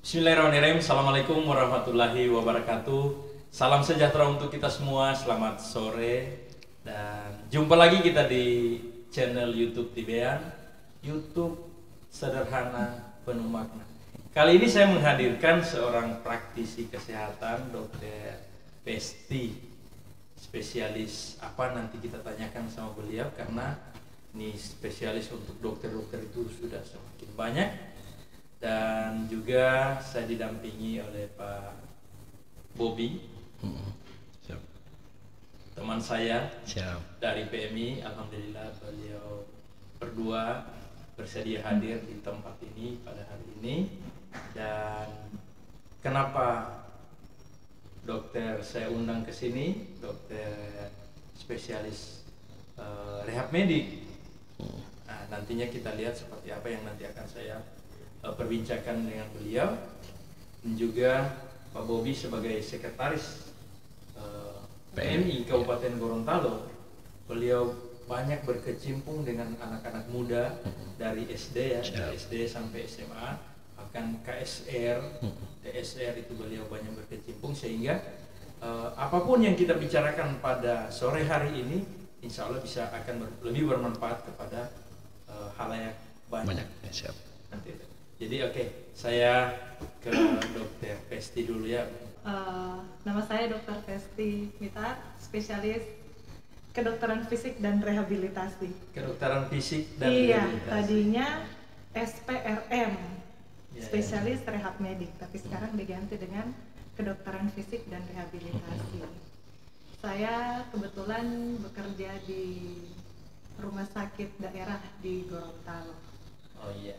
Bismillahirrahmanirrahim. Assalamualaikum warahmatullahi wabarakatuh. Salam sejahtera untuk kita semua. Selamat sore dan jumpa lagi kita di channel YouTube Tibean, YouTube sederhana penuh makna. Kali ini saya menghadirkan seorang praktisi kesehatan, Dr. Pesti. Spesialis apa nanti kita tanyakan sama beliau, karena ini spesialis untuk dokter-dokter itu sudah semakin banyak. Dan juga saya didampingi oleh Pak Bobby, Siap. teman saya Siap. dari PMI. Alhamdulillah beliau berdua bersedia hadir di tempat ini pada hari ini. Dan kenapa dokter saya undang ke sini, dokter spesialis rehab medik. Nah, nantinya kita lihat seperti apa yang nanti akan saya perbincangkan dengan beliau. Dan juga Pak Bobby sebagai sekretaris PMI Kabupaten Gorontalo. Beliau banyak berkecimpung dengan anak-anak muda dari SD ya, dari SD sampai SMA, bahkan KSR, TSR itu beliau banyak berkecimpung, sehingga apapun yang kita bicarakan pada sore hari ini insya Allah bisa akan lebih bermanfaat kepada halayak banyak. Siap. Nanti. Jadi saya ke Dokter Pesti dulu ya. Nama saya Dr. Pesti Mita, spesialis kedokteran fisik dan rehabilitasi. Kedokteran fisik dan Iya, rehabilitasi. tadinya SPRM, Ya, spesialis rehab medik, tapi sekarang diganti dengan kedokteran fisik dan rehabilitasi. Saya kebetulan bekerja di rumah sakit daerah di Gorontalo. Oh iya.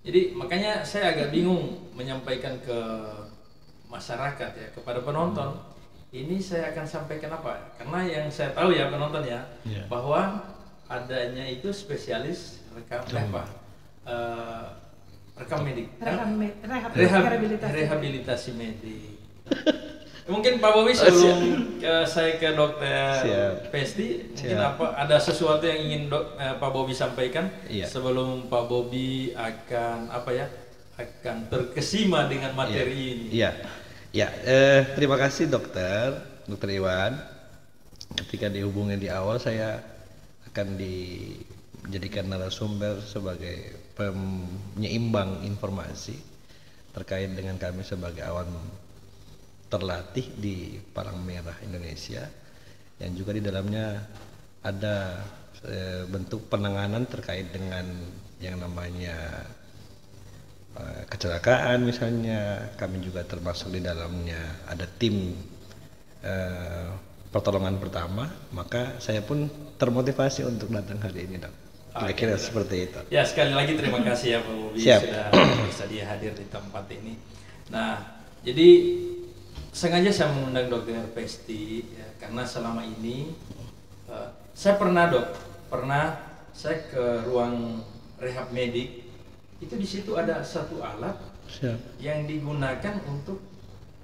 Jadi makanya saya agak bingung menyampaikan ke masyarakat ya, kepada penonton. Ini saya akan sampaikan apa? Karena yang saya tahu ya penonton ya, bahwa adanya itu spesialis rekam medik, rehabilitasi medik. Mungkin Pak Bobby sebelum saya ke Dokter Pesti, mungkin ada sesuatu yang ingin Pak Bobby sampaikan sebelum Pak Bobby akan akan terkesima dengan materi ini. Terima kasih dokter Iwan. Ketika dihubungi di awal, saya akan dijadikan narasumber sebagai penyeimbang informasi terkait dengan kami sebagai awan terlatih di Palang Merah Indonesia, yang juga di dalamnya ada bentuk penanganan terkait dengan yang namanya kecelakaan misalnya. Kami juga termasuk di dalamnya ada tim pertolongan pertama. Maka saya pun termotivasi untuk datang hari ini, dok. Kira-kira seperti itu. Ya, sekali lagi terima kasih ya Pak Bobby sudah bersedia hadir di tempat ini. Nah, jadi sengaja saya mengundang Dokter Pesti ya, karena selama ini saya pernah saya ke ruang rehab medik. Itu di situ ada satu alat yang digunakan untuk,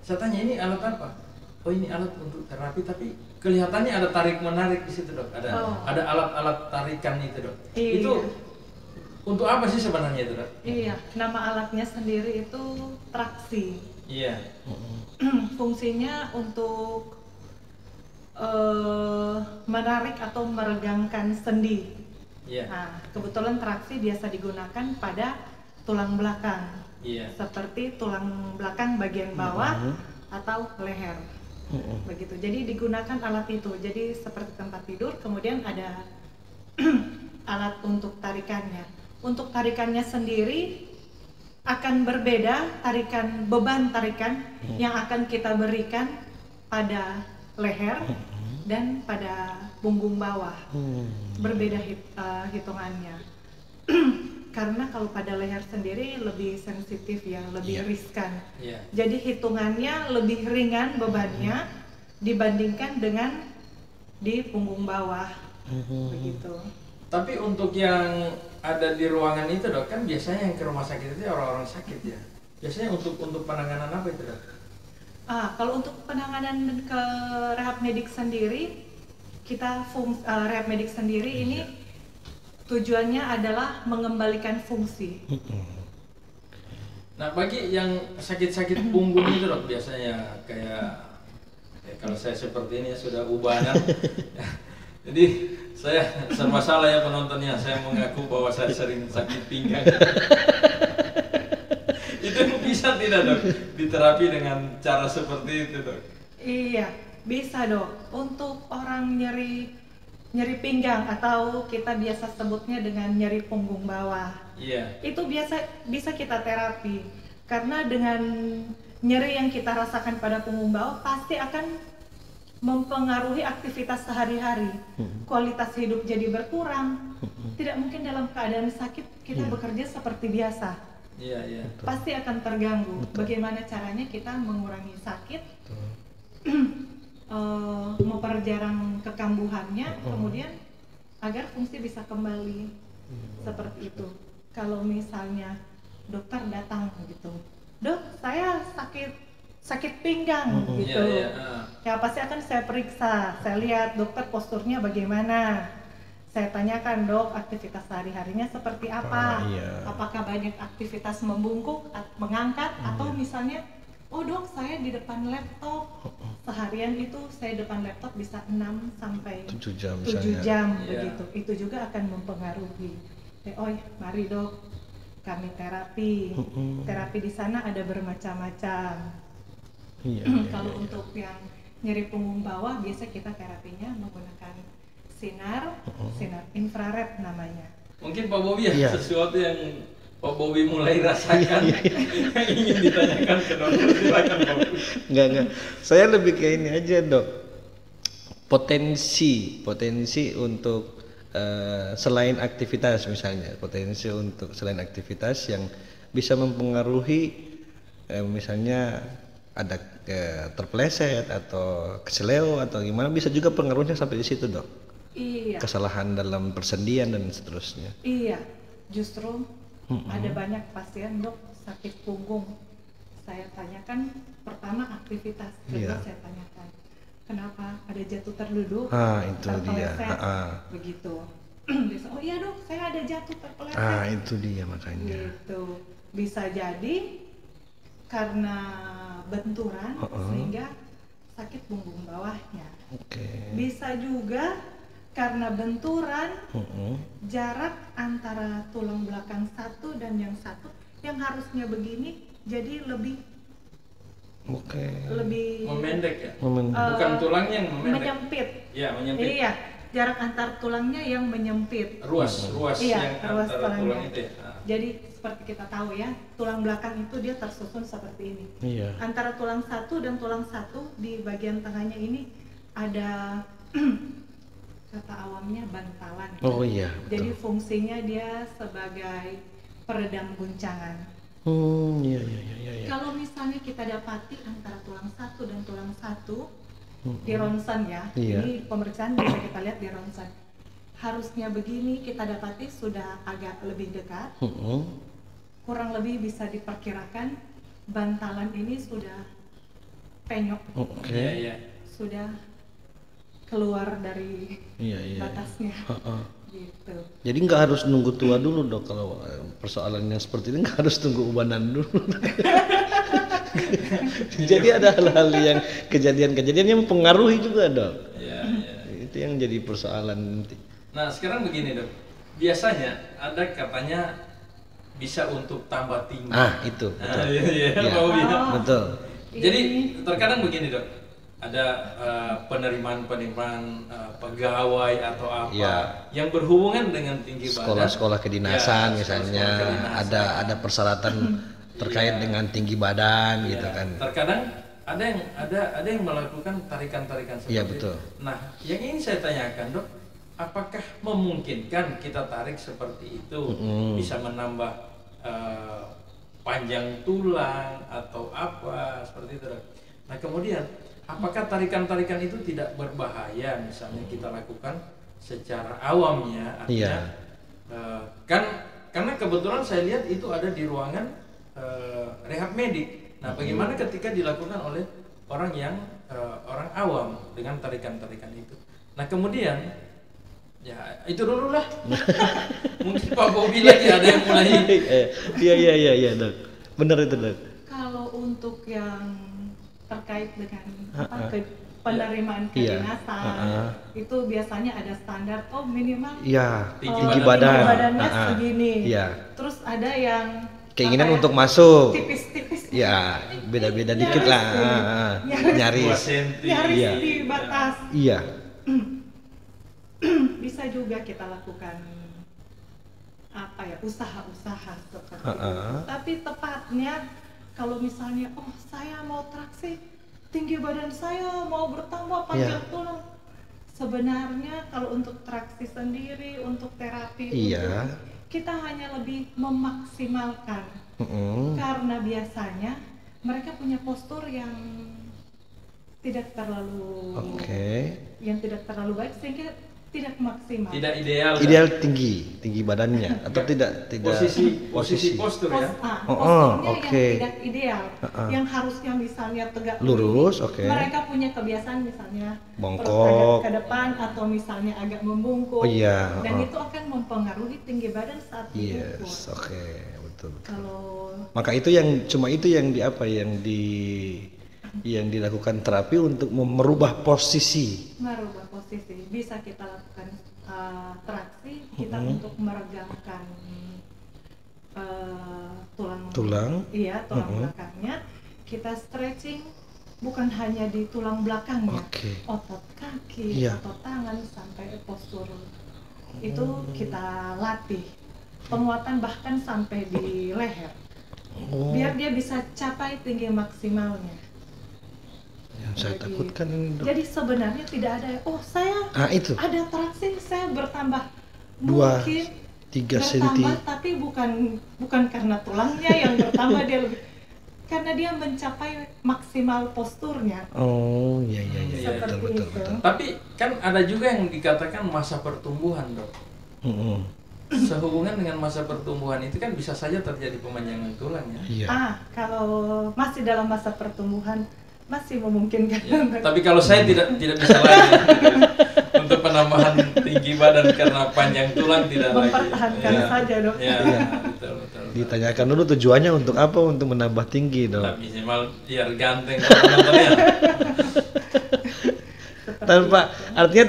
saya tanya ini alat apa? Oh, ini alat untuk terapi, tapi kelihatannya ada tarik menarik di situ, dok. Ada alat-alat tarikan itu, dok. Iya. Itu untuk apa sih sebenarnya itu, dok? Iya, nama alatnya sendiri itu traksi. Iya. Fungsinya untuk menarik atau meregangkan sendi. Iya. Nah, kebetulan traksi biasa digunakan pada tulang belakang. Iya. Seperti tulang belakang bagian bawah atau leher. Begitu. Jadi digunakan alat itu. Jadi seperti tempat tidur, kemudian ada alat untuk tarikannya. Untuk tarikannya sendiri akan berbeda, beban tarikan yang akan kita berikan pada leher dan pada punggung bawah. Berbeda hitungannya. Karena kalau pada leher sendiri lebih sensitif ya, lebih riskan. Jadi hitungannya lebih ringan bebannya dibandingkan dengan di punggung bawah. Begitu. Tapi untuk yang ada di ruangan itu, dok, kan biasanya yang ke rumah sakit itu orang-orang sakit ya. Biasanya untuk penanganan apa itu, dok? Kalau untuk penanganan ke rehab medik sendiri, rehab medik sendiri ini tujuannya adalah mengembalikan fungsi. Nah, bagi yang sakit-sakit punggung itu dok, biasanya kayak kalau saya seperti ini sudah ubanan. Jadi saya serba salah ya penontonnya, saya mengaku bahwa saya sering sakit pinggang. Itu bisa tidak dok diterapi dengan cara seperti itu dok? Iya, bisa dok. Untuk orang nyeri pinggang atau kita biasa sebutnya dengan nyeri punggung bawah. Iya. Itu bisa kita terapi. Karena dengan nyeri yang kita rasakan pada punggung bawah pasti akan mempengaruhi aktivitas sehari-hari. Kualitas hidup jadi berkurang. Tidak mungkin dalam keadaan sakit kita bekerja seperti biasa. Iya, iya. Pasti akan terganggu. Bagaimana caranya kita mengurangi sakit, memperjarang kekambuhannya, kemudian agar fungsi bisa kembali seperti itu. Kalau misalnya dokter datang gitu, dok saya sakit pinggang gitu, ya pasti akan saya periksa, saya lihat dokter posturnya bagaimana, saya tanyakan dok aktivitas sehari-harinya seperti apa, apakah banyak aktivitas membungkuk, mengangkat, atau misalnya oh dok saya di depan laptop seharian itu saya depan laptop bisa 6 sampai 7 jam begitu. Itu juga akan mempengaruhi. Oh mari dok kami terapi. Terapi di sana ada bermacam-macam. Kalau untuk yang nyeri punggung bawah biasa kita terapinya menggunakan sinar infrared namanya. Mungkin Pak Bobi sesuatu yang Pak Bobi mulai rasakan yang ingin ditanyakan ke dokter, silakan Pak Bobi. Enggak. Saya lebih ke ini aja dok. Potensi untuk selain aktivitas misalnya, potensi untuk selain aktivitas yang bisa mempengaruhi misalnya ada terpleset atau keseleo atau gimana, bisa juga pengaruhnya sampai di situ dok. Iya. Kesalahan dalam persendian dan seterusnya. Iya, justru ada banyak pasien dok sakit punggung. Saya tanyakan pertama aktivitas, kedua saya tanyakan kenapa ada jatuh terduduk, itu dia. Begitu. Bisa, oh iya dok, saya ada jatuh terpeleset. Itu dia makanya. Gitu. Bisa jadi karena benturan sehingga sakit punggung bawahnya. Bisa juga karena benturan jarak antara tulang belakang satu dan yang satu yang harusnya begini jadi lebih memendek ya? Bukan tulangnya yang memendek. Menyempit. Iya, menyempit. Iya, jarak antar tulangnya yang menyempit. Ruas iya, yang ruas antara tulangnya. tulang itu ya. Jadi seperti kita tahu ya, tulang belakang itu dia tersusun seperti ini. Iya. Antara tulang satu dan tulang satu di bagian tengahnya ini ada kata awamnya bantalan. Oh iya. Jadi fungsinya dia sebagai peredam guncangan. Iya. Kalau misalnya kita dapati antara tulang satu dan tulang satu di ronsen ya, ini pemeriksaan bisa kita lihat di ronsen. Harusnya begini kita dapati sudah agak lebih dekat, kurang lebih bisa diperkirakan bantalan ini sudah penyok, sudah keluar dari batasnya. Gitu. Jadi nggak harus nunggu tua dulu dok, kalau persoalannya seperti ini nggak harus tunggu ubanan dulu. Jadi ada hal-hal yang kejadian yang mempengaruhi juga dok. Itu yang jadi persoalan nanti. Nah sekarang begini dok, biasanya ada katanya bisa untuk tambah tinggi. Itu betul. Betul. Jadi terkadang begini dok, ada penerimaan pegawai atau apa yang berhubungan dengan tinggi badan. Sekolah kedinasan misalnya, ada persyaratan terkait dengan tinggi badan gitu kan. Terkadang ada yang melakukan tarikan-tarikan seperti betul. itu. Nah, yang ingin saya tanyakan dok, apakah memungkinkan kita tarik seperti itu bisa menambah panjang tulang atau apa seperti itu dok? Nah kemudian apakah tarikan-tarikan itu tidak berbahaya misalnya kita lakukan secara awamnya, artinya karena kebetulan saya lihat itu ada di ruangan rehab medik. Nah bagaimana ketika dilakukan oleh orang yang orang awam dengan tarikan-tarikan itu? Nah kemudian ya itu dulu lah. Mungkin Pak Bobi lagi ada yang mulai. Iya dok. Bener itu dok. Kalau untuk yang terkait dengan Ha-ha. penerimaan Iya. kedinasan, Ha-ha. itu biasanya ada standar, oh minimal Iya, Tinggi tinggi badan. badan. badannya Ha-ha. segini. Iya. Terus ada yang Keinginan apa ya, untuk masuk. tipis-tipis. Ya, beda-beda Nyaris dikit lah. ini. Nyaris. 2 Nyaris. senti. Nyaris Iya. di batas. Iya. Bisa juga kita lakukan apa ya, usaha-usaha seperti itu. Ha-ha. Tapi tepatnya kalau misalnya, oh saya mau traksi, tinggi badan saya mau bertambah, panjang Iya. tulang. Sebenarnya kalau untuk traksi sendiri, untuk terapi, Iya. kita hanya lebih memaksimalkan. Mm-mm. Karena biasanya mereka punya postur yang tidak terlalu yang tidak terlalu baik, sehingga tidak maksimal. Tidak ideal. Ideal tinggi badannya atau tidak Posisi postur ya. Posturnya oke. yang tidak ideal, Ha-ha. yang harusnya misalnya tegak Lurus, lurus. oke. Mereka punya kebiasaan misalnya Bongkok. perut agak ke depan atau misalnya agak membungkuk. Oh iya, Dan ha-ha. itu akan mempengaruhi tinggi badan saat dipukul. Yes, oke, betul. Kalau Maka itu yang yang dilakukan terapi untuk merubah posisi. merubah posisi, bisa kita lakukan traksi kita untuk meregangkan Tulang. Iya, tulang Mhm. belakangnya. Kita stretching bukan hanya di tulang belakangnya, Oke. otot kaki, Iya. otot tangan sampai postur itu kita latih. Penguatan bahkan sampai di leher, Oh, biar dia bisa capai tinggi maksimalnya. yang saya Jadi- takutkan ini dok. Jadi sebenarnya tidak ada, oh saya Itu ada traksi, saya bertambah 2, mungkin 3 senti. bertambah, tapi bukan karena tulangnya yang bertambah, dia lebih karena dia mencapai maksimal posturnya. Oh, iya Seperti betul. itu. Tapi kan ada juga yang dikatakan masa pertumbuhan, Dok. Mm-mm. Sehubungan dengan masa pertumbuhan itu kan bisa saja terjadi pemanjangan tulang ya. Iya. Kalau masih dalam masa pertumbuhan masih memungkinkan. Ya, tapi kalau saya tidak bisa lagi untuk penambahan tinggi badan karena panjang tulang tidak lagi. Mempertahankan Ya. saja, Dok. Ya, Iya. betul. Ditanyakan dulu tujuannya untuk apa, untuk menambah tinggi dok. Nah, minimal biar ganteng kalau nontonnya. Artinya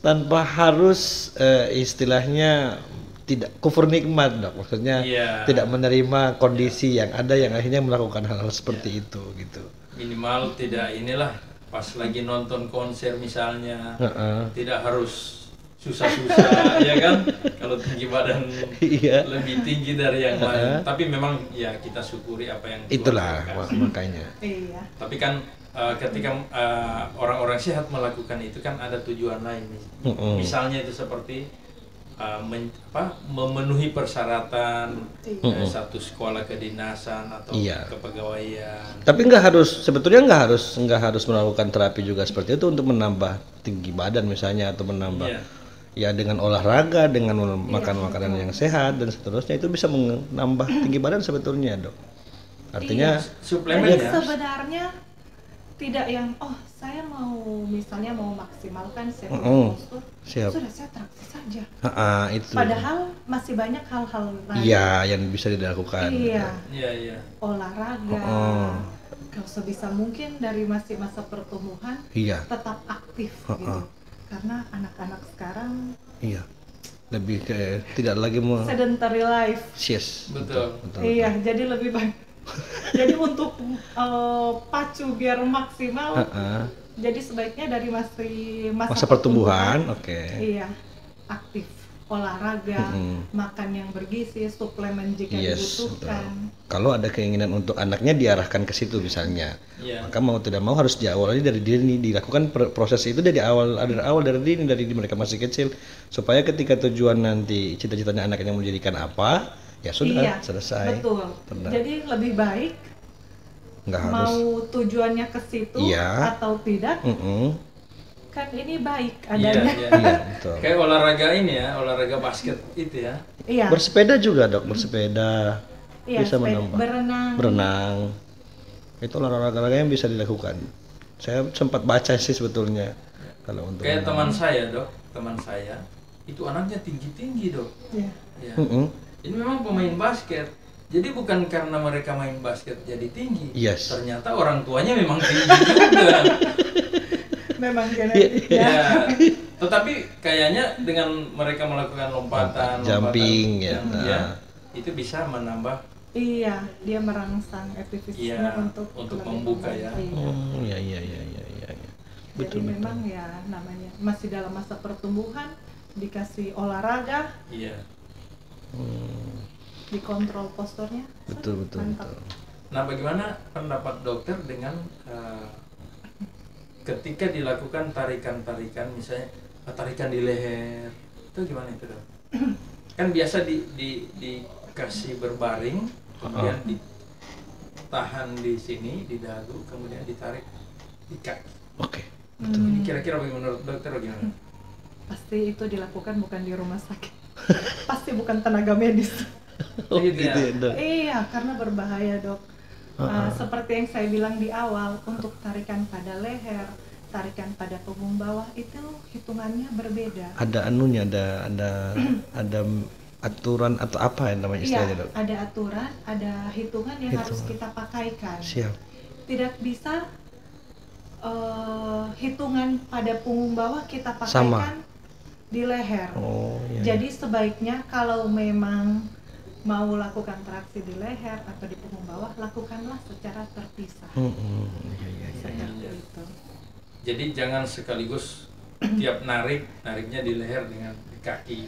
tanpa harus istilahnya tidak kufur nikmat dok. Maksudnya Iya. tidak menerima kondisi yang ada yang akhirnya melakukan hal-hal seperti itu gitu. Minimal tidak inilah pas lagi nonton konser misalnya Heeh. tidak harus susah-susah ya kan kalau tinggi badan Iya. lebih tinggi dari yang lain, tapi memang ya kita syukuri apa yang Tuhan Itulah berikan. makanya. Iya. Tapi kan ketika orang-orang sehat melakukan itu kan ada tujuan lain nih. Mm-mm. Misalnya itu seperti memenuhi persyaratan Iya. satu sekolah kedinasan atau Iya. kepegawaian. Tapi sebetulnya nggak harus melakukan terapi juga seperti itu untuk menambah tinggi badan misalnya atau menambah Iya. ya dengan olahraga, dengan makan makanan yang sehat dan seterusnya itu bisa menambah tinggi badan sebetulnya dok. Artinya Suplemen Jadi ya. sebenarnya tidak yang saya misalnya mau maksimalkan saya Mm-mm. postur, Siap. sudah saya traksi saja. Itu. Padahal masih banyak hal-hal lain. Iya yang bisa dilakukan. Iya, Iya. olahraga. Oh. Kalau sebisa mungkin dari masih masa pertumbuhan Iya. tetap aktif gitu. Karena anak-anak sekarang Iya. Lebih ke tidak lagi mau sedentary life. yes. Betul. Iya, jadi lebih baik. Jadi untuk pacu biar maksimal, jadi sebaiknya dari masa pertumbuhan, oke. Iya, aktif, olahraga, makan yang bergizi, suplemen jika dibutuhkan. Kalau ada keinginan untuk anaknya diarahkan ke situ misalnya, Iya. maka mau tidak mau harus diawali dari diri, dilakukan proses itu dari awal dari diri, dari mereka masih kecil, supaya ketika tujuan nanti cita-citanya anaknya mau menjadikan apa, ya sudah Iya, selesai. betul. Benar. Jadi lebih baik Nggak harus. mau tujuannya ke situ Iya. atau tidak, kan ini baik Iya, adanya. iya. Iya betul. Kayak olahraga ini ya, olahraga basket itu ya. Iya, Bersepeda juga dok, bersepeda iya, bisa sepeda- menambah. berenang. Itu olahraga yang bisa dilakukan. Saya sempat baca sih sebetulnya kalau untuk Kayak teman saya itu anaknya tinggi-tinggi, Dok. Iya. Ya. Mm-mm. Ini memang pemain basket, Jadi bukan karena mereka main basket jadi tinggi, Yes. ternyata orang tuanya memang tinggi juga. Memang genetik Ya, tetapi kayaknya dengan mereka melakukan lompatan, Jumping, ya. yang- ya, itu bisa menambah Iya, dia merangsang epifisisnya Iya, untuk lebih membuka ya. membantu. Iya. Oh, iya. Jadi memang ya namanya masih dalam masa pertumbuhan, dikasih olahraga, iya. dikontrol posturnya. Betul. Mantap. Nah, bagaimana pendapat dokter dengan ketika dilakukan tarikan-tarikan, misalnya tarikan di leher, itu gimana itu dok? Kan biasa dikasih berbaring, kemudian ditahan di sini di dagu, kemudian ditarik di kaki. Oke. Ini kira-kira bagaimana menurut dokter bagaimana? Pasti itu dilakukan bukan di rumah sakit. Pasti bukan tenaga medis. Oh, Gitu gitu ya. ya, Dok. Iya, karena berbahaya dok. Seperti yang saya bilang di awal, untuk tarikan pada leher, tarikan pada punggung bawah itu hitungannya berbeda. Ada anunya, ada aturan atau apa ya namanya istilahnya, Iya, Dok? ada aturan, ada hitungan yang harus Hitungan. kita pakaikan. Siap. Tidak bisa hitungan pada punggung bawah kita Sama. pakaikan di leher. Oh, iya. Jadi sebaiknya kalau memang mau lakukan traksi di leher atau di punggung bawah, lakukanlah secara terpisah. Iya. Seperti itu. Jadi jangan sekaligus tiap nariknya di leher dengan di kaki.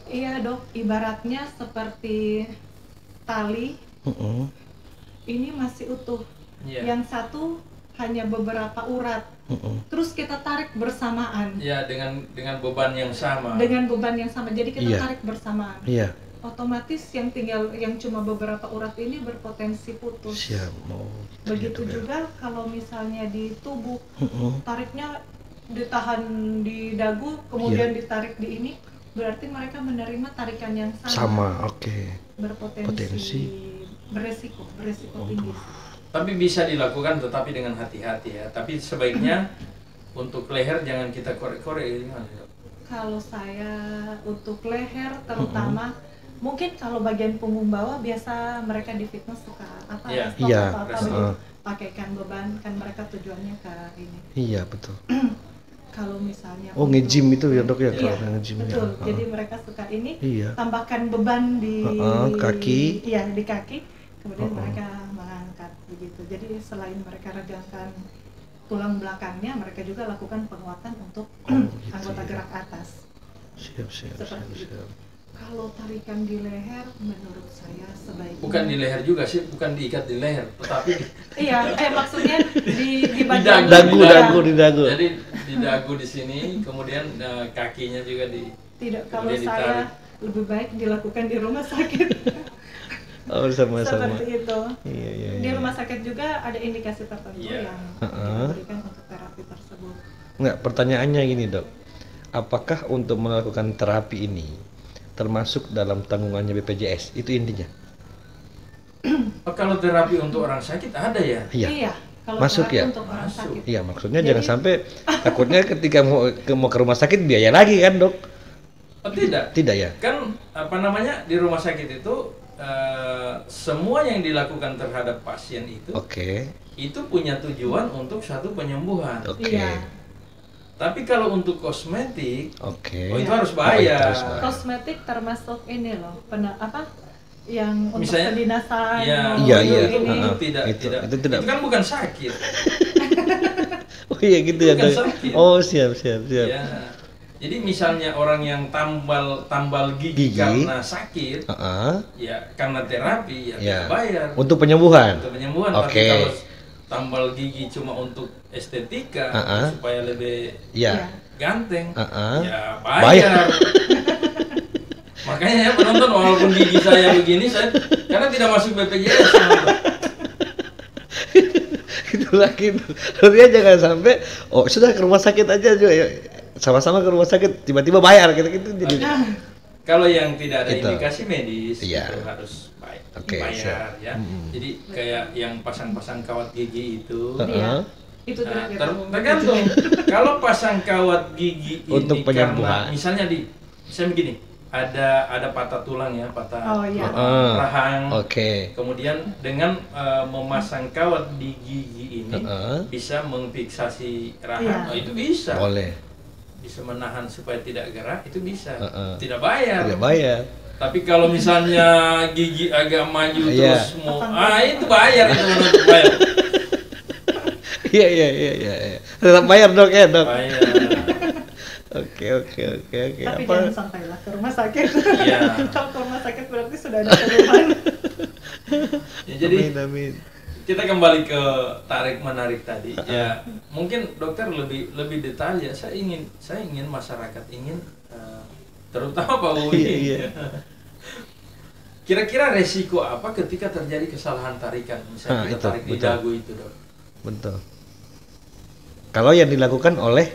Iya dok, ibaratnya seperti tali ini masih utuh. Iya. Yang satu hanya beberapa urat. Terus kita tarik bersamaan Ya, dengan beban yang sama. dengan beban yang sama. Jadi kita Iya. tarik bersamaan. Iya. Otomatis yang cuma beberapa urat ini berpotensi putus. Siap. Oh, Begitu gitu ya. juga kalau misalnya di tubuh, tariknya ditahan di dagu, kemudian ditarik di ini, berarti mereka menerima tarikan yang sama. Sama, oke. Berpotensi Potensi. beresiko tinggi. Tapi bisa dilakukan tetapi dengan hati-hati ya. Tapi sebaiknya untuk leher jangan kita korek-korek gimana, Dok? Kalau saya untuk leher terutama, mungkin kalau bagian punggung bawah biasa mereka di fitness suka apa Iya. stok Iya. atau apa Heeh. begitu. Pakaikan beban, kan mereka tujuannya ke ini. Iya, betul. Kalau misalnya Oh, nge-gym itu ya, Dok, ya, Iya, kalau nge-gym ya. betul. Heeh. Jadi mereka suka ini, Iya. tambahkan beban di Kaki. Iya, di kaki. Kemudian mereka mengangkat begitu. Jadi selain mereka regangkan tulang belakangnya, mereka juga lakukan penguatan untuk gitu anggota ya. gerak atas. Siap. Seperti itu. Kalau tarikan di leher, menurut saya sebaiknya Bukan di leher juga sih, bukan diikat di leher, tetapi Iya, maksudnya di Di bagian Dagu di dagu. Jadi di dagu di sini, kemudian kakinya juga di. Tidak, kalau Kemudian saya lebih baik dilakukan di rumah sakit. Oh, sama-sama. Seperti itu. Iya. Di rumah sakit juga ada indikasi tertentu Iya. yang diberikan untuk terapi tersebut. Enggak, pertanyaannya gini, Dok. Apakah untuk melakukan terapi ini termasuk dalam tanggungannya BPJS? Itu intinya. Oh, kalau terapi untuk orang sakit ada ya? Iya. Kalau Masuk terapi ya? untuk orang Masuk. sakit. Iya, maksudnya Jadi- jangan sampai takutnya ketika mau ke rumah sakit biaya lagi kan, Dok? Oh, tidak. Tidak ya? Kan apa namanya di rumah sakit itu semua yang dilakukan terhadap pasien Oke. itu punya tujuan untuk satu penyembuhan. Oke. Iya. Tapi kalau untuk kosmetik, Oke. oh itu harus Oh, itu bayar. harus bayar. Kosmetik termasuk ini loh, yang untuk Misalnya- kedinasan. Ya, Iya, itu iya. ini. Itu Heeh. tidak, Itu- tidak. itu tidak. Itu kan bukan sakit. Oh iya gitu ya, Bukan Dok. sakit. Oh, siap. Ya. Jadi misalnya orang yang tambal gigi Gigi. karena sakit, Heeh. ya karena terapi ya Ya. tidak bayar. Untuk penyembuhan. Untuk penyembuhan. Oke. Tapi kalau tambal gigi cuma untuk estetika supaya lebih Iya. ganteng, Heeh. ya Bayar. bayar. Makanya ya penonton, walaupun gigi saya begini, saya karena tidak masuk BPJS. Itu lagi. Artinya jangan sampai sudah ke rumah sakit aja juga ya. Sama-sama ke rumah sakit tiba-tiba bayar gitu jadi. Kalau yang tidak ada Itu. indikasi medis Iya. itu harus Oke, bayar siap. ya. Jadi kayak yang pasang-pasang kawat gigi itu. Heeh. Itu Nah, tidak tergantung. Kalau pasang kawat gigi Untuk ini penyembuhan. karena misalnya misalnya begini, ada patah tulang ya, patah Oh, iya. rahang. Oke. Kemudian dengan memasang kawat di gigi ini bisa memfiksasi rahang. Iya. Oh, itu bisa. Boleh. Bisa menahan supaya tidak gerak, itu bisa. Tidak bayar. Tidak bayar. Tapi kalau misalnya gigi agak maju Iya. terus mau itu bayar itu menurut bayar. Iya. Tetap bayar dok ya dok. Bayar. Oke. Tapi Apa? jangan sampailah ke rumah sakit. Iya. Kalau ke rumah sakit berarti sudah ada keluhan. Ya, jadi Amin. kita kembali ke tarik menarik tadi. Ya, mungkin dokter lebih detail ya. Saya ingin masyarakat ingin terutama Pak Bobi. Iya. Kira-kira resiko apa ketika terjadi kesalahan tarikan? Misalnya kita itu, tarik di betul. dagu itu, Dok. Betul. Kalau yang dilakukan oleh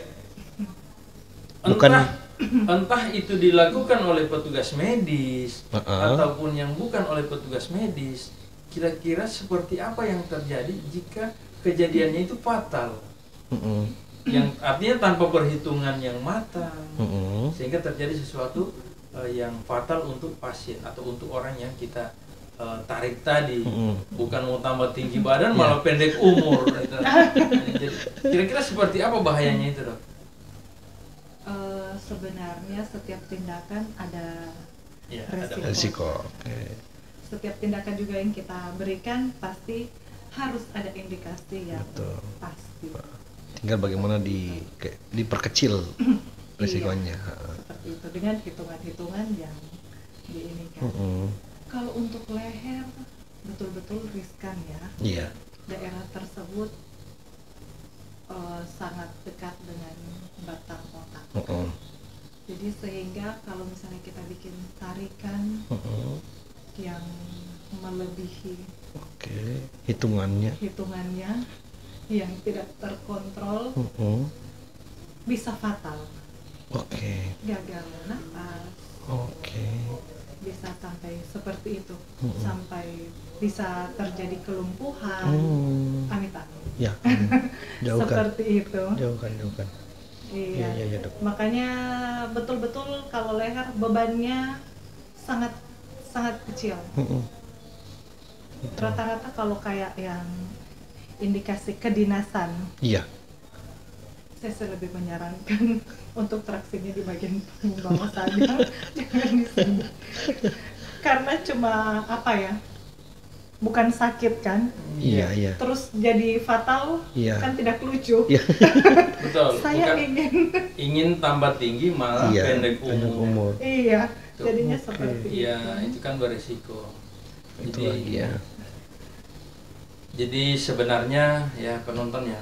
bukan Entah itu dilakukan oleh petugas medis ataupun yang bukan oleh petugas medis, kira-kira seperti apa yang terjadi jika kejadiannya itu fatal? Yang artinya tanpa perhitungan yang matang, sehingga terjadi sesuatu yang fatal untuk pasien atau untuk orang yang kita tarik tadi. Bukan mau tambah tinggi badan malah pendek umur. Jadi, kira-kira seperti apa bahayanya itu, Dok? Sebenarnya setiap tindakan ada Ya, risiko. Oke. Setiap tindakan juga yang kita berikan pasti harus ada indikasi yang Betul. pasti. Tinggal bagaimana diperkecil risikonya. Seperti itu dengan hitungan-hitungan yang diinikan. Kalau untuk leher betul-betul riskan ya. Iya. Daerah tersebut sangat dekat dengan batang otak. Jadi sehingga kalau misalnya kita bikin tarikan yang melebihi hitungannya yang tidak terkontrol bisa fatal. Gagal nafas. Bisa sampai seperti itu, sampai bisa terjadi kelumpuhan, amit-amit. Ya, jauhkan. Seperti itu. Jauhkan. Iya, Dok. makanya betul-betul kalau leher bebannya sangat kecil. Rata-rata kalau kayak yang indikasi kedinasan, Iya. saya lebih menyarankan untuk traksinya di bagian punggung bawah saja, jangan di sini. Karena cuma bukan sakit kan? Iya. Terus jadi fatal, Iya. kan tidak lucu. Iya. Betul. Saya Bukan ingin tambah tinggi malah pendek umur. Iya, jadinya seperti itu. Iya, itu kan berisiko. Itu lagi ya. Jadi sebenarnya ya penonton ya,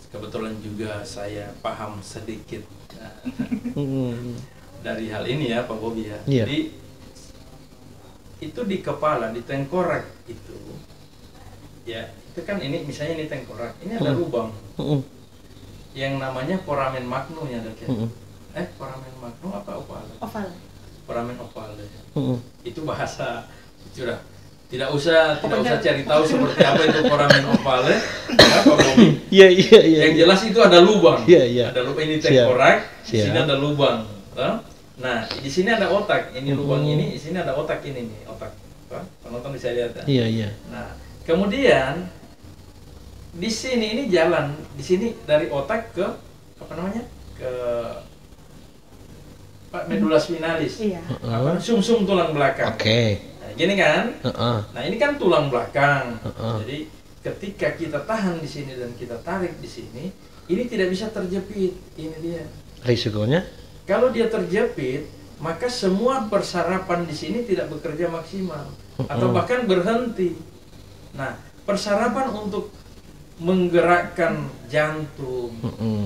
kebetulan juga saya paham sedikit dari hal ini ya Pak Bobi ya. Iya. Jadi itu di kepala, di tengkorak itu ya, itu kan ini misalnya ini tengkorak, ini ada lubang yang namanya foramen magnum ya Dok ya. Foramen magnum apa ovale? Foramen ovale. Itu bahasa sudah tidak usah cari tahu seperti apa itu foramen ovale ya Pak Bobi. Iya. Yang jelas itu ada lubang. Iya. Ada lubang, ini tengkorak, di sini Siap. ada lubang. Nah, di sini ada otak. Ini lubang ini, di sini ada otak ini nih, otak. Penonton bisa lihat ya. Iya. Nah, kemudian di sini ini jalan, di sini dari otak ke apa namanya? Ke medula spinalis. Iya. Sumsum tulang belakang. Oke. Nah, gini kan? Nah, ini kan tulang belakang. Heeh. Jadi ketika kita tahan di sini dan kita tarik di sini, ini tidak bisa terjepit. Ini dia. Risikonya? Kalau dia terjepit, maka semua persarapan di sini tidak bekerja maksimal atau bahkan berhenti. Nah, persarapan untuk menggerakkan jantung,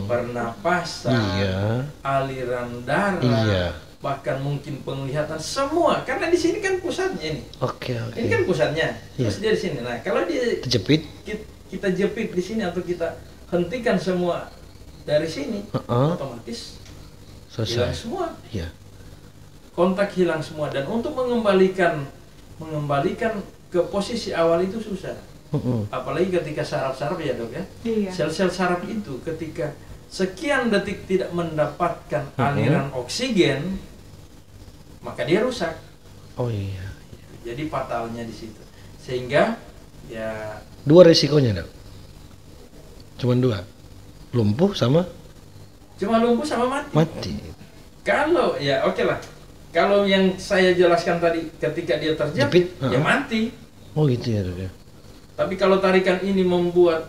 pernapasan, Iya. aliran darah, Iya. bahkan mungkin penglihatan, semua karena di sini kan pusatnya ini. Oke. Ini kan pusatnya. Terus dia di sini. Nah, kalau dia Terjepit? kita jepit di sini atau kita hentikan semua dari sini, otomatis hilang Selesai. semua. Iya. Kontak hilang semua, dan untuk mengembalikan ke posisi awal itu susah. Apalagi ketika saraf-saraf ya Dok ya. Iya. Sel-sel saraf itu ketika sekian detik tidak mendapatkan aliran oksigen, maka dia rusak. Oh iya. Jadi fatalnya di situ. Sehingga ya Dua resikonya, Dok. Cuman dua. Lumpuh sama cuma lumpuh sama mati. mati. Kalau ya oke lah. Kalau yang saya jelaskan tadi ketika dia terjepit, Jepit, ya heeh. mati. Oh gitu ya, Dok ya. Tapi kalau tarikan ini membuat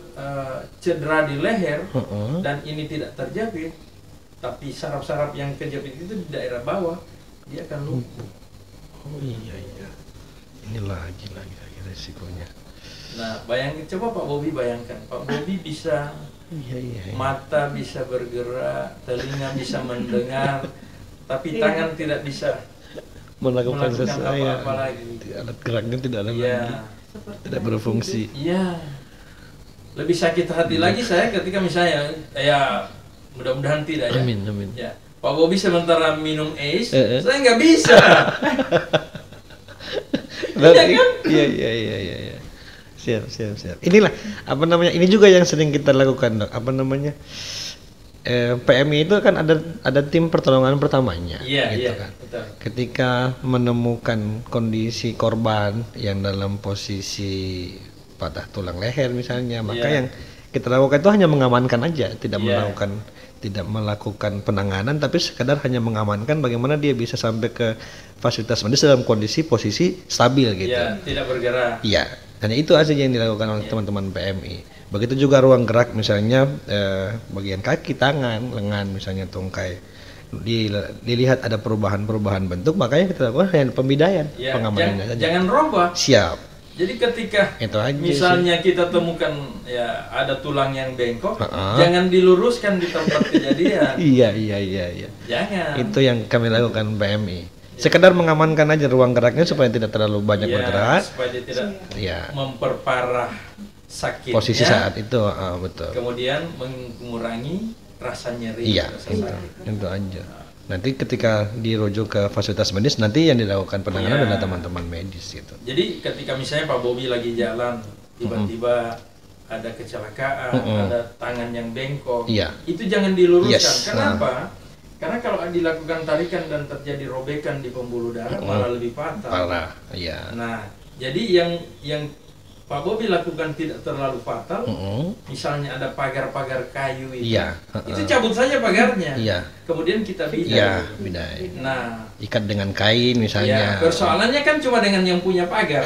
cedera di leher Heeh. dan ini tidak terjepit, tapi saraf-saraf yang kejepit itu di daerah bawah, dia akan lumpuh. Oh iya iya. Ini lagi resikonya. Nah, bayangin, coba Pak Bobi bayangkan, Pak Bobi bisa Iya iya. mata bisa bergerak, telinga bisa mendengar, tapi tangan tidak bisa Melakukan melakukan sesuatu. apa-apa lagi. Alat geraknya tidak ada Iya, lagi. Seperti Tidak dari berfungsi. iya. Lebih sakit hati lagi saya ketika misalnya, ya mudah-mudahan tidak ya. Amin amin. Ya, Pak Bobi sementara minum ACE, Eh. saya nggak bisa. Berarti, kan? iya. Siap. Inilah apa namanya? Ini juga yang sering kita lakukan, Dok. Apa namanya? PMI itu kan ada tim pertolongan pertamanya, Iya, gitu iya, kan. betul. Ketika menemukan kondisi korban yang dalam posisi patah tulang leher misalnya, maka Iya. yang kita lakukan itu hanya mengamankan aja, tidak Iya. melakukan penanganan, tapi sekadar hanya mengamankan bagaimana dia bisa sampai ke fasilitas medis dalam kondisi posisi stabil gitu. Iya, tidak bergerak. Iya, hanya itu aja yang dilakukan oleh teman-teman PMI. Begitu juga ruang gerak misalnya bagian kaki, tangan, lengan misalnya tungkai. Dilihat ada perubahan-perubahan bentuk, makanya kita lakukan hanya pembidaian, Ya, pengamanannya saja. jangan robah. Siap. Jadi ketika Itu aja misalnya kita temukan ya ada tulang yang bengkok, Ha-ha. jangan diluruskan di tempat kejadian. Iya. Jangan. Itu yang kami lakukan PMI. Sekedar mengamankan aja ruang geraknya supaya tidak terlalu banyak Ya, bergerak. supaya dia tidak Iya. memperparah sakitnya. Posisi saat itu, betul. Kemudian mengurangi rasa nyeri. Iya, rasa itu, sakit. itu aja. Nanti ketika dirujuk ke fasilitas medis, nanti yang dilakukan penanganan Iya. adalah teman-teman medis gitu. Jadi ketika misalnya Pak Bobi lagi jalan, tiba-tiba ada kecelakaan, ada tangan yang bengkok, Iya. itu jangan diluruskan. Yes. Kenapa? Karena kalau dilakukan tarikan dan terjadi robekan di pembuluh darah malah lebih fatal. Parah, iya. Nah, jadi yang Pak Bobi lakukan tidak terlalu fatal. Misalnya ada pagar-pagar kayu itu, Iya, itu cabut saja pagarnya. Iya. Kemudian kita Iya, bidah. bidai. Nah, Ikat dengan kain ya, misalnya. persoalannya kan cuma dengan yang punya pagar.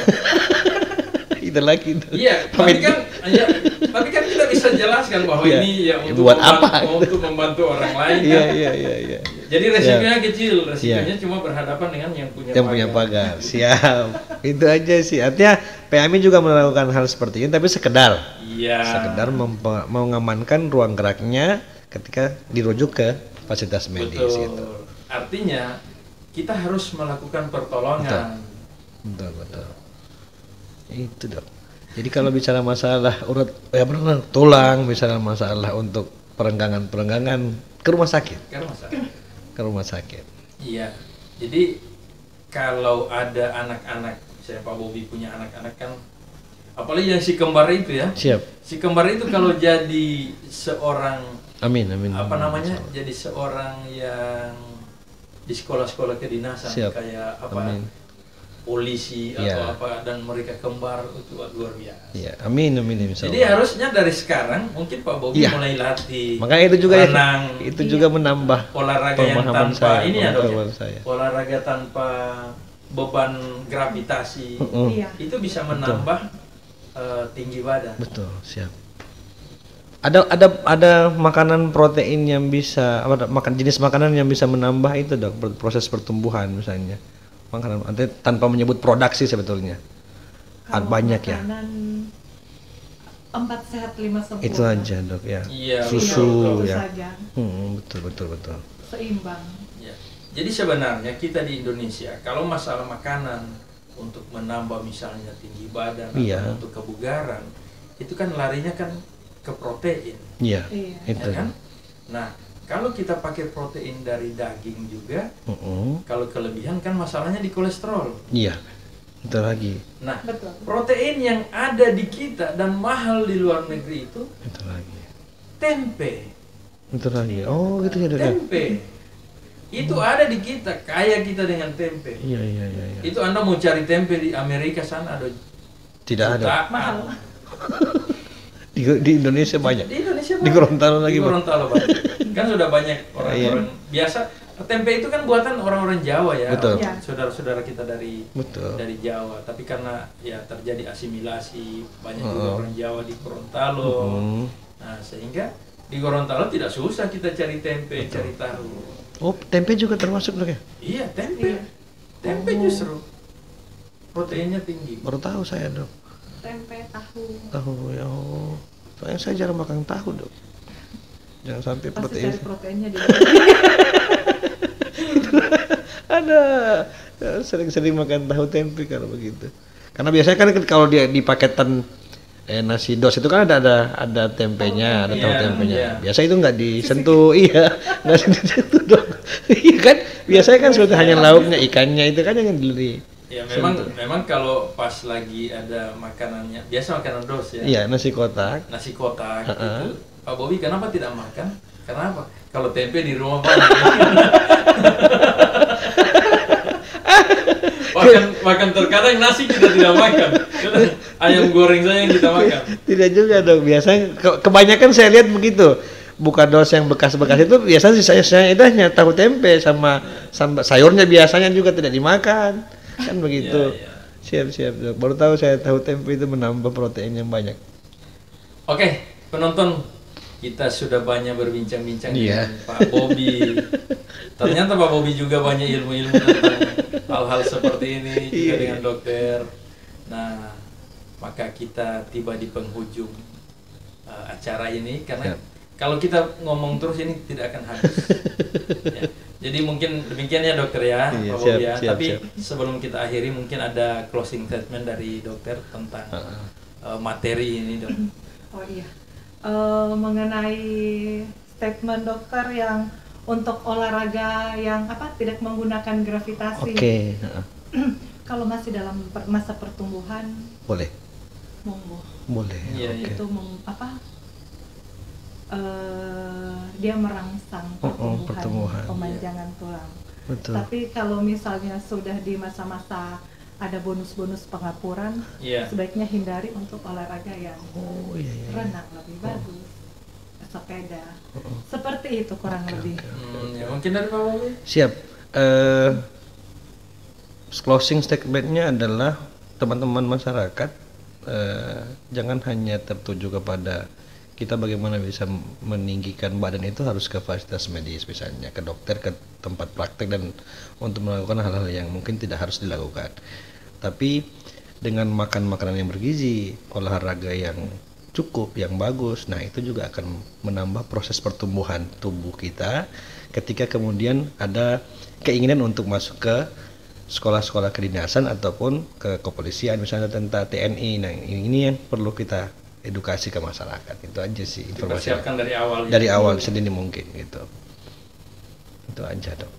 Itu lagi itu. Iya, tapi kan kita bisa jelaskan bahwa Iya. ini ya untuk Buat apa? untuk membantu orang lain Iya, kan. iya. Jadi resikonya kecil, resikonya cuma berhadapan dengan yang punya Yang punya pagar. Siap. Itu aja sih. Artinya PMI juga melakukan hal seperti ini, tapi sekedar Iya. mengamankan ruang geraknya ketika dirujuk ke fasilitas medis Betul. gitu. Artinya kita harus melakukan pertolongan. Betul. Itu, Dok. Jadi kalau bicara masalah urut tulang, misalnya masalah untuk perenggangan ke rumah sakit. Kan masa? Ke rumah sakit. Iya. Jadi kalau ada anak-anak, saya Pak Bobi punya anak-anak kan, apalagi yang si kembar itu ya. Siap. Si kembar itu kalau jadi seorang Amin. apa namanya? Jadi seorang yang di sekolah-sekolah kedinasan Siap. kayak apa? Amin. Polisi atau Iya. apa, dan mereka kembar itu luar biasa. Iya, amin insya Jadi Allah. harusnya dari sekarang mungkin Pak Bobi Iya. mulai latih. Makanya itu juga renang, itu juga menambah olahraga yang pemahaman tanpa saya, ini ya Dok. pengetahuan Ya? saya. Olahraga tanpa beban gravitasi. Iya. Itu bisa menambah tinggi badan. Betul, siap. Ada makanan protein yang bisa jenis makanan yang bisa menambah itu, Dok, proses pertumbuhan misalnya. Makanan tanpa menyebut produk sih sebetulnya. Kalau Banyak ya. makanan 4 sehat 5 sempurna. Itu aja, Dok, ya. Iya, Susu itu ya. saja. Betul. Seimbang. Ya. Jadi sebenarnya kita di Indonesia kalau masalah makanan untuk menambah misalnya tinggi badan Iya. atau untuk kebugaran, itu kan larinya kan ke protein, Iya. Iya. Itu. ya kan? Nah, kalau kita pakai protein dari daging juga, kalau kelebihan kan masalahnya di kolesterol. Iya. Itu lagi. Nah, Betul. protein yang ada di kita dan mahal di luar negeri itu Itu lagi. tempe. Itu lagi. Oh, gitu ya, Dok. Tempe. Itu ada di kita, kaya kita dengan tempe. Iya. Itu Anda mau cari tempe di Amerika sana ada Tidak ada. jutaan. Mahal. Di Indonesia banyak. Di Indonesia Di Gorontalo lagi, Di Pak. Gorontalo banyak. Kan sudah banyak orang-orang biasa. Tempe itu kan buatan orang-orang Jawa ya, Betul. Ya. saudara-saudara kita dari Betul. Jawa. Tapi karena ya terjadi asimilasi, banyak juga orang Jawa di Gorontalo. Nah sehingga di Gorontalo tidak susah kita cari tempe, cari tahu. Oh, tempe juga termasuk dok ya? Iya tempe, tempe justru proteinnya tinggi. Baru tahu saya dok. Tempe, tahu. Tahu ya. Oh. Soalnya saya jarang makan tahu dok. Jangan sampai Pasti protein. cari proteinnya di Ada sering-sering makan tahu tempe kalau begitu. Karena biasanya kan kalau dia di paketan nasi dos itu kan ada tempenya, ada tahu Iya, tempenya. iya. Biasa itu nggak disentuh, iya, nggak disentuh dong. Iya kan, biasanya kan sudah hanya lauknya, ikannya itu kan yang di. Ya memang kalau pas lagi ada makanannya, biasa makanan dos ya. Iya, nasi kotak. Nasi kotak gitu. Pak Bobi kenapa tidak makan? Kenapa? Kalau tempe di rumah banyak. makan terkadang nasi kita tidak makan. Ayam goreng saja yang kita makan. Tidak juga dong, biasanya kebanyakan saya lihat begitu. Buka dos yang bekas-bekas itu biasanya sisanya itu hanya tahu tempe sama sayurnya biasanya juga tidak dimakan. Kan begitu. Iya. Siap dok. Baru tahu saya tahu tempe itu menambah protein yang banyak. Oke, penonton, kita sudah banyak berbincang-bincang Iya. dengan Pak Bobi. Ternyata Pak Bobi juga banyak ilmu-ilmu tentang hal-hal seperti ini juga dengan dokter. Nah, maka kita tiba di penghujung acara ini karena kalau kita ngomong terus ini tidak akan habis. Ya. Jadi mungkin demikian ya dokter ya, Iya, Pak Bobi ya. siap, Tapi siap. sebelum kita akhiri mungkin ada closing statement dari dokter tentang materi ini dok. Oh iya. Mengenai statement dokter yang untuk olahraga yang tidak menggunakan gravitasi. Oke. Kalau masih dalam masa pertumbuhan, Boleh. monggo. Boleh. Iya, Oke. Itu dia merangsang pertumbuhan. pemanjangan tulang. Betul. Tapi kalau misalnya sudah di masa-masa ada bonus-bonus pengapuran, Iya. sebaiknya hindari untuk olahraga yang Oh iya. renang lebih bagus, sepeda, seperti itu kurang lebih. Ya mungkin dari Pak Bobi. Siap. Closing statementnya adalah teman-teman masyarakat jangan hanya tertuju kepada kita bagaimana bisa meninggikan badan, itu harus ke fasilitas medis misalnya, ke dokter, ke tempat praktek, dan untuk melakukan hal-hal yang mungkin tidak harus dilakukan. Tapi dengan makan makanan yang bergizi, olahraga yang cukup, yang bagus, nah itu juga akan menambah proses pertumbuhan tubuh kita ketika kemudian ada keinginan untuk masuk ke sekolah-sekolah kedinasan ataupun ke kepolisian misalnya, tentang TNI. Nah ini yang perlu kita edukasi ke masyarakat. Itu aja sih informasi Persiapkan dari awal. dari awal sedini mungkin gitu. Itu aja dok.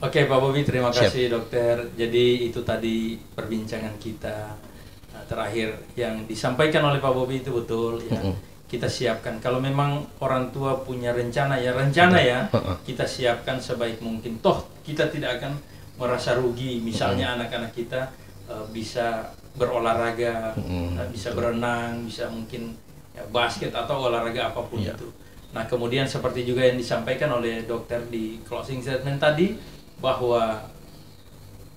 Oke Pak Bobi, terima Siap. kasih dokter. Jadi itu tadi perbincangan kita terakhir yang disampaikan oleh Pak Bobi itu betul ya. Kita siapkan kalau memang orang tua punya rencana ya kita siapkan sebaik mungkin. Toh kita tidak akan merasa rugi. Misalnya anak-anak kita bisa berolahraga, bisa berenang, bisa mungkin ya, basket atau olahraga apapun itu. Nah kemudian seperti juga yang disampaikan oleh dokter di closing statement tadi, bahwa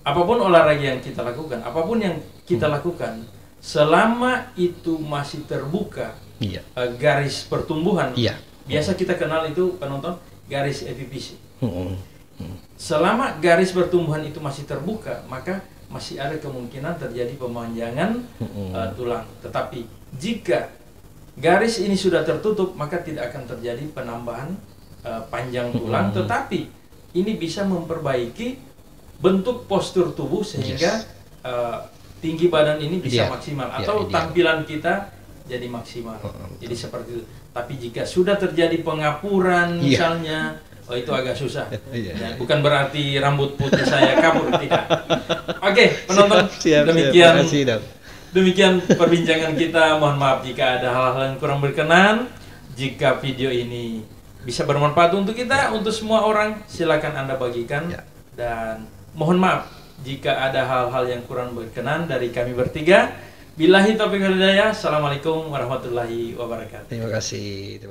apapun olahraga yang kita lakukan, apapun yang kita lakukan, selama itu masih terbuka garis pertumbuhan, biasa kita kenal itu penonton garis epipisi. Selama garis pertumbuhan itu masih terbuka, maka masih ada kemungkinan terjadi pemanjangan tulang. Tetapi jika garis ini sudah tertutup, maka tidak akan terjadi penambahan panjang tulang. Tetapi ini bisa memperbaiki bentuk postur tubuh sehingga tinggi badan ini bisa maksimal atau tampilan kita jadi maksimal. Jadi seperti itu. Tapi jika sudah terjadi pengapuran misalnya, itu agak susah. Bukan berarti rambut putih saya kabur, tidak. Oke, penonton, demikian perbincangan kita. Mohon maaf jika ada hal-hal yang kurang berkenan. Jika video ini bisa bermanfaat untuk kita, untuk semua orang. Silakan Anda bagikan. Dan mohon maaf jika ada hal-hal yang kurang berkenan dari kami bertiga. Billahi taufiq wal hidayah. Assalamualaikum warahmatullahi wabarakatuh. Terima kasih.